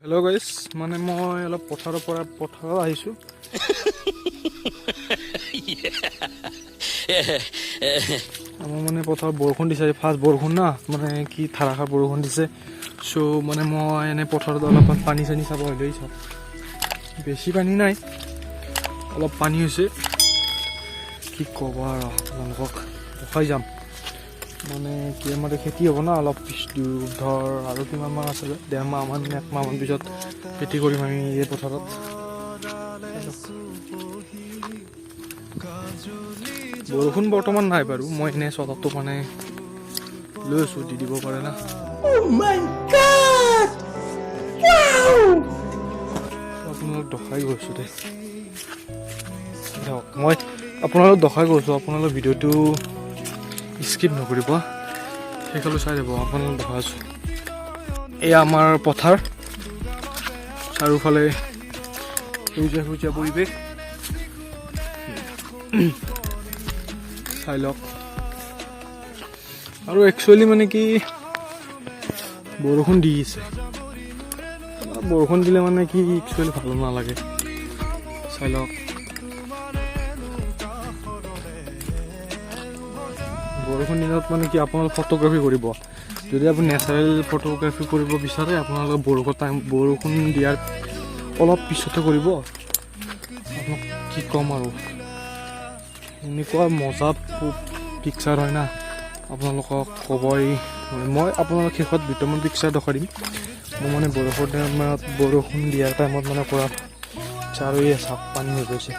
Hello' গাইছ, মানে মই অলপ পথাৰত আহিছোঁ। আমাৰ মানে পথাৰত বৰষুণ দিছে, ফাৰ্ষ্ট বৰষুণ না, মানে কি ধাৰাসাৰ বৰষুণ দিছে। চ' মানে মই এনে পথাৰত অলপমান পানী চানী চাব হ'লেই চাওঁ। বেছি পানী নাই, অলপ পানী হৈছে। কি ক'বা আৰু আপোনালোকক দেখাই যাম। মানে কি আমাৰ খেতি হ'ব না, অলপ ধৰ আৰু কিমান মান আছিলে, 1.5 মাহমান 1 মাহমান পিছত খেতি কৰিম আমি এই পথাৰত। বৰষুণ বৰ্তমান নাই বাৰু, মই এনেই চতাটো মানে লৈ আছোঁ, দি দিব পাৰে না। আপোনালোক দেখাই গৈছোঁ দেই, মই আপোনালোক দেখাই গৈছোঁ। আপোনালোক ভিডিঅ'টো স্কিপ নকৰিব, সেইকাৰণে চাই যাব। আপোনালোক দেখাই আছোঁ, এয়া আমাৰ পথাৰ, চাৰিওফালে সেউজীয়া সেউজীয়া পৰিৱেশ চাই লওক। আৰু একচুৱেলি মানে কি বৰষুণ দি আছে, বৰষুণ দিলে মানে কি একচুৱেলি ভাল নালাগে। চাই লওক, বৰষুণ দিনত মানে কি আপোনালোকে ফটোগ্ৰাফী কৰিব। যদি আপুনি নেচাৰেল ফটোগ্ৰাফী কৰিব বিচাৰে, আপোনালোকে বৰষুণ দিয়াৰ অলপ পিছতে কৰিব। আপোনাক কি ক'ম আৰু, এনেকুৱা মজা পিকচাৰ হয় না, আপোনালোকক ক'বই। মই আপোনালোক শেষত দুটামান পিকচাৰ দেখাই দিম। মই মানে বৰষুণ দিয়াৰ টাইমত মানে কৰা চাৰৈয়ে চাওক পানী হৈ গৈছে।